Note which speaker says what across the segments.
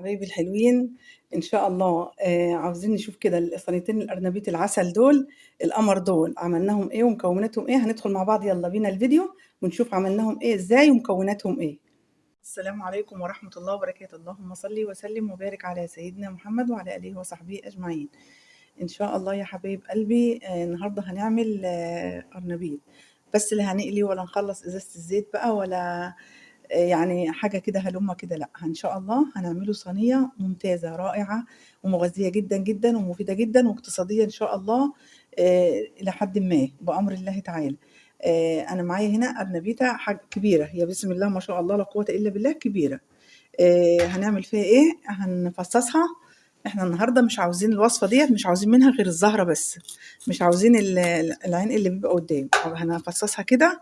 Speaker 1: حبايبي الحلوين، إن شاء الله عاوزين نشوف كده الصينيتين الأرنبيط العسل دول، القمر دول عملناهم إيه ومكوناتهم إيه. هندخل مع بعض، يلا بينا الفيديو ونشوف عملناهم إيه إزاي ومكوناتهم إيه. السلام عليكم ورحمة الله وبركاته. اللهم صل وسلم وبارك على سيدنا محمد وعلى آله وصحبه أجمعين. إن شاء الله يا حبايب قلبي، النهاردة هنعمل أرنبيط، بس لا هنقلي ولا نخلص إزازة الزيت بقى ولا يعني حاجة كده هلمة كده، لأ، إن شاء الله هنعمله صينية ممتازة رائعة ومغذية جدًا، جدًا ومفيدة جدًا واقتصادية إن شاء الله، إلى حدٍ ما بأمر الله تعالى. أنا معايا هنا أرنبيتة كبيرة، هي بسم الله ما شاء الله لا قوة إلا بالله كبيرة. هنعمل فيها إيه، هنفصصها. إحنا النهارده مش عاوزين الوصفة ديّة، مش عاوزين منها غير الزهرة بس، مش عاوزين العين اللي بيبقى قدّام، هنفصصها كده،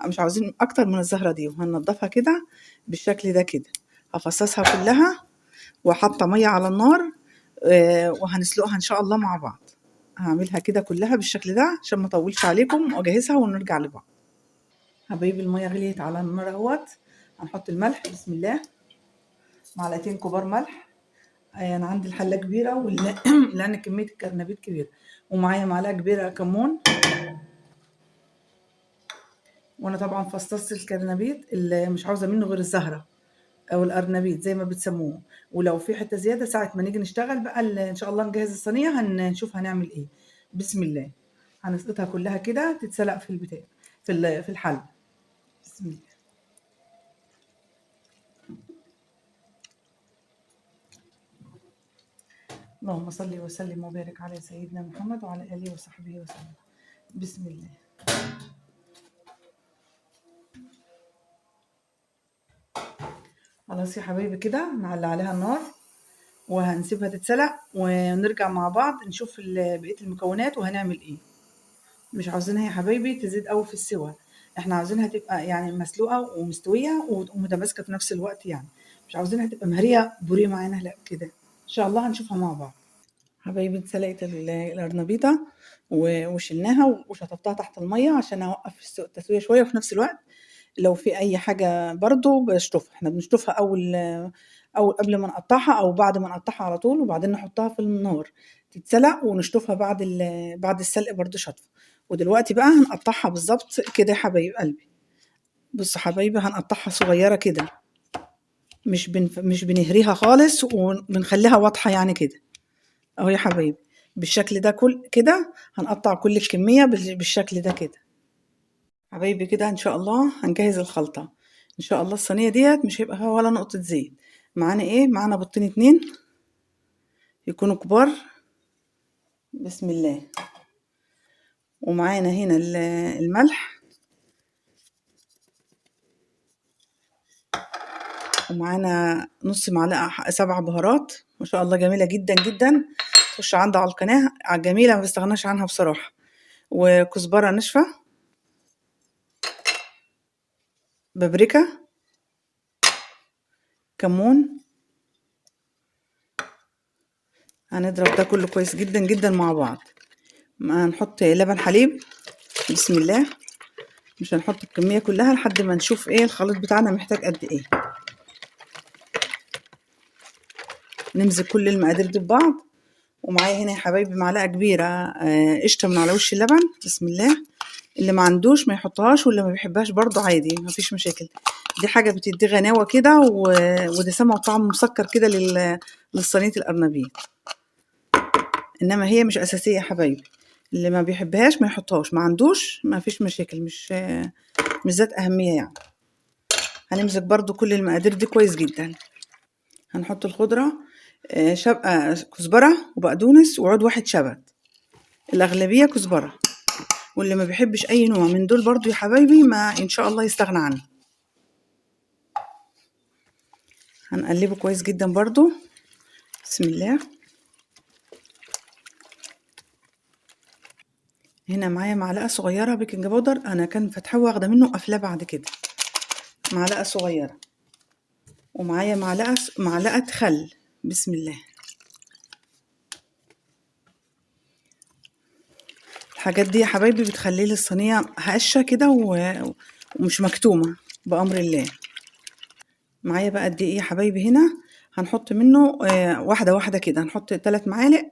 Speaker 1: مش عاوزين أكتر من الزهرة دي، وهننضفها كده بالشكل ده كده. هافصصها كلها وحاطة مَيّة على النار، وهنسلقها إن شاء الله مع بعض. هاعملها كده كلها بالشكل ده عشان ما اطولش عليكم، واجهزها ونرجع لبعض. حبايبي المَيّة غليت على النار أهوّة، هنحط الملح بسم الله، معلقتين كبار ملح. أنا عندي الحلة كبيرة لأن كمية الكرنبيط كبيرة، ومعايا معلقة كبيرة كمون. وأنا طبعًا فصصت الكرنبيط اللي مش عاوزة منه غير الزهرة أو الأرنبيط زي ما بتسموه، ولو في حتة زيادة ساعة ما نيجي نشتغل بقى إن شاء الله نجهز الصينية هنشوف هنعمل إيه. بسم الله، هنسقطها كلها كده تتسلق في البتاع في الحلة. بسم الله. اللهم صل وسلم وبارك على سيدنا محمد وعلى آله وصحبه وسلم. بسم الله. خلاص يا حبايبي كده نعلي عليها النار وهنسيبها تتسلق ونرجع مع بعض نشوف بقية المكونات وهنعمل ايه. مش عاوزينها يا حبايبي تزيد قوي في السوا، احنا عاوزينها تبقى يعني مسلوقة ومستوية ومتماسكة في نفس الوقت، يعني مش عاوزينها تبقى مهرية بوريه معانا، لا كده. ان شاء الله هنشوفها مع بعض. حبايبي اتسلقت الأرنبيطة وشلناها وشطفتها تحت المية عشان اوقف التسوية شوية، وفي نفس الوقت لو في اي حاجة برضو بشطفها. احنا بنشطفها اول قبل ما نقطعها او بعد ما نقطعها على طول، وبعدين نحطها في النار تتسلق ونشطفها بعد السلق برضو شطف. ودلوقتي بقى هنقطعها بالظبط كده يا حبايب قلبي. بصوا حبايبي هنقطعها صغيرة كده، مش بنهريها خالص وبنخليها واضحة يعني كده اهو يا حبايبي. بالشكل ده كده هنقطع كل الكمية بالشكل ده كده. حبايبي كده ان شاء الله هنجهز الخلطة. ان شاء الله الصينية ديت مش هيبقى فيها ولا نقطة زيت. معانا ايه؟ معانا بيضتين 2 يكونوا كبار بسم الله، ومعانا هنا الملح، ومعانا نص معلقة 7 بهارات ما شاء الله جميلة جدا جدا. خش عندي على القناة جميلة ما بستغناش عنها بصراحة. وكزبرة ناشفة، بابريكا، كمون. هنضرب ده كله كويس جدا جدا مع بعض. هنحط لبن حليب بسم الله، مش هنحط الكمية كلها لحد ما نشوف ايه الخليط بتاعنا محتاج قد ايه. نمزج كل المقادير دي ببعض. ومعايا هنا يا حبايبي معلقة كبيرة قشطة من على وش اللبن بسم الله. اللي ما عندوش ما يحطهاش، واللي ما بيحبهاش برضو عادي مفيش مشاكل. دي حاجة بتدي غناوة كده ودسامة وطعم مسكر كده للصينية الأرنبيط، انما هي مش أساسية يا حبايبي. اللي ما بيحبهاش ما يحطهاش، ما عندوش ما فيش مشاكل، مش ذات أهمية يعني. هنمسك برضو كل المقادير دي كويس جدا. هنحط الخضرة كزبرة وبقدونس وعود واحد شبت، الأغلبية كزبرة، واللي ما بيحبش أي نوع من دول برضو يا حبايبي ما إن شاء الله يستغنى عنه. هنقلبه كويس جدا برضو بسم الله. هنا معايا معلقة صغيرة بيكنج باودر، أنا كان فاتحاه واخدة منه قفلة بعد كده، معلقة صغيرة. ومعايا معلقة خل بسم الله. الحاجات دي يا حبايبي بتخلي لي الصينية هشة كده ومش مكتومة بأمر الله. معايا بقى قد ايه يا حبايبي هنا؟ هنحط منه واحدة واحدة كده، هنحط 3 معالق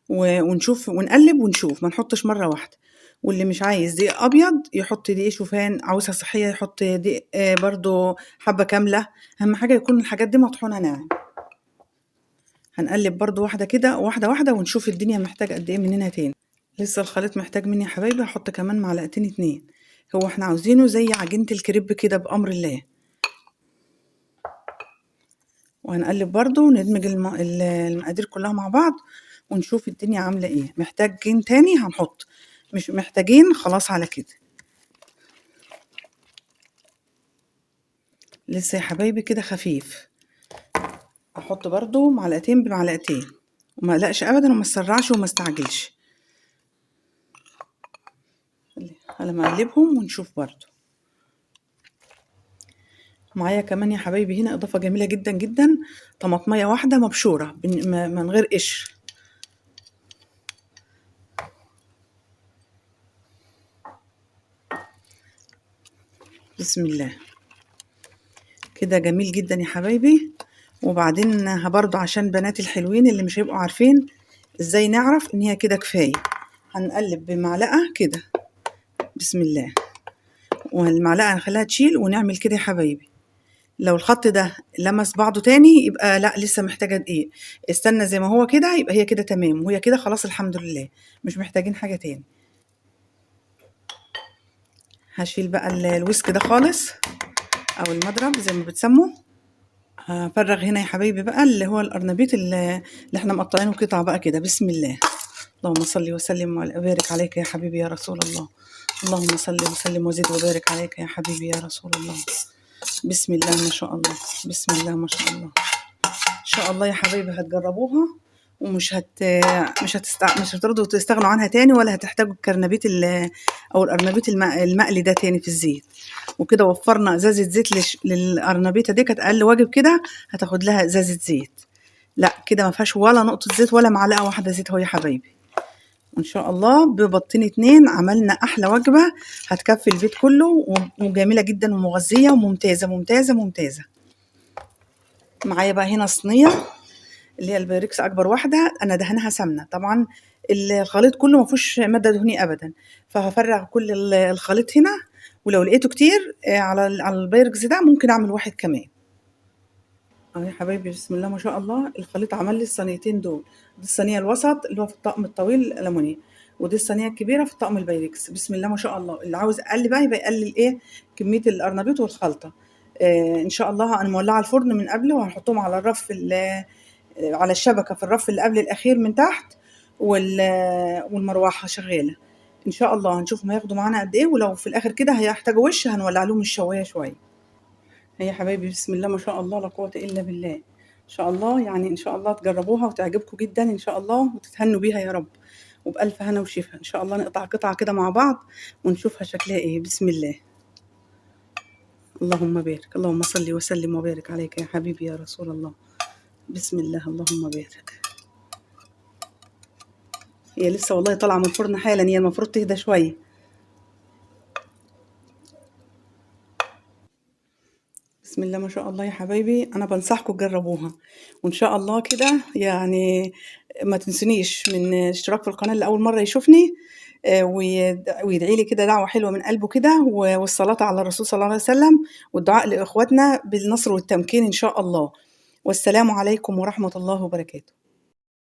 Speaker 1: ونشوف ونقلب ونشوف، ما نحطش مرة واحدة. واللي مش عايز دقيق أبيض يحط دقيق شوفان، عاوزها صحية يحط دقيق برضو حبة كاملة. أهم حاجة يكون الحاجات دي مطحونة ناعم. هنقلب برضو واحدة كده واحدة واحدة ونشوف الدنيا محتاجة قد ايه مننا تاني. لسه الخليط محتاج مني يا حبايبي، هحط كمان معلقتين 2. هو احنا عاوزينه زي عجينة الكريب كده بأمر الله. وهنقلب برضو وندمج المقادير كلها مع بعض ونشوف الدنيا عاملة ايه. محتاجين تاني هنحط، مش محتاجين خلاص على كده. لسه يا حبايبي كده خفيف. احط برضو معلقتين بمعلقتين، وما اقلقش ابدا وما اسرعش وما استعجلش على ما اقلبهم ونشوف. برضو معايا كمان يا حبايبي هنا اضافه جميله جدا جدا، طماطميه واحده مبشوره من غير قشر. بسم الله كده جميل جدا يا حبايبي. وبعدين برضو عشان بنات الحلوين اللي مش هيبقوا عارفين ازاي نعرف ان هي كده كفايه، هنقلب بمعلقه كده. بسم الله. والمعلقه هنخليها تشيل ونعمل كده يا حبايبي. لو الخط ده لمس بعضه تاني يبقى لا لسه محتاجه دقيق. استنى زي ما هو كده يبقى هي كده تمام، وهي كده خلاص الحمد لله، مش محتاجين حاجه تاني. هشيل بقى الويسك ده خالص او المضرب زي ما بتسموه. هفرغ هنا يا حبايبي بقى اللي هو القرنبيط اللي احنا مقطعينه قطع بقى كده. بسم الله. اللهم صل وسلم وبارك عليك يا حبيبي يا رسول الله. اللهم صل وسلم وزد وبارك عليك يا حبيبي يا رسول الله. بسم الله ما شاء الله. بسم الله ما شاء الله. ان شاء الله يا حبايبي هتجربوها ومش مش هترضوا تستغنوا عنها تاني، ولا هتحتاجوا الكرنبيط او القرنبيط المقلي ده تاني في الزيت. وكده وفرنا ازازه زيت للقرنبيطه دي، كانت اقل واجب كده هتاخد لها ازازه زيت. لا كده ما فيهاش ولا نقطه زيت ولا معلقه واحده زيت اهو يا حبايبي. وان شاء الله ببطين 2 عملنا احلى وجبه هتكفي البيت كله، وجميله جدا ومغذيه وممتازه ممتازه ممتازه. معايا بقى هنا صينيه اللي هي البايركس اكبر واحده، انا دهنها سمنه طبعا. الخليط كله ما فيهوش ماده دهنيه ابدا، فهفرغ كل الخليط هنا. ولو لقيته كتير على البايركس ده ممكن اعمل واحد كمان. اهو يا حبايبي بسم الله ما شاء الله، الخليط عمل لي الصينيتين دول. دي الصينيه الوسط اللي هو في الطقم الطويل الالموني، ودي الصينيه الكبيره في الطقم البايركس. بسم الله ما شاء الله. اللي عاوز يقلل بقى يبقى يقلل ايه كميه القرنبيط والخلطه. ان شاء الله انا مولعه الفرن من قبل، وهنحطهم على الرف على الشبكه في الرف اللي قبل الاخير من تحت، والمروحه شغاله. ان شاء الله هنشوف ما ياخدوا معانا قد ايه، ولو في الاخر كده هيحتاجوا وش هنولع لهم الشوايه شويه. هي يا حبايبي بسم الله ما شاء الله لا قوة إلا بالله. إن شاء الله يعني إن شاء الله تجربوها وتعجبكم جدا إن شاء الله، وتتهنوا بيها يا رب، وبألف هنا وشفا. إن شاء الله نقطع قطعة كده مع بعض ونشوفها شكلها إيه. بسم الله. اللهم بارك. اللهم صل وسلم وبارك عليك يا حبيبي يا رسول الله. بسم الله. اللهم بارك. هي لسه والله طالعة من الفرن حالا، هي المفروض تهدى شوية. بسم الله ما شاء الله يا حبايبي، انا بنصحكم تجربوها. وان شاء الله كده يعني ما تنسونيش من اشتراك في القناة اللي اول مرة يشوفني، ويدعي لي كده دعوة حلوة من قلبه كده، والصلاة على الرسول صلى الله عليه وسلم، والدعاء لاخواتنا بالنصر والتمكين ان شاء الله. والسلام عليكم ورحمة الله وبركاته.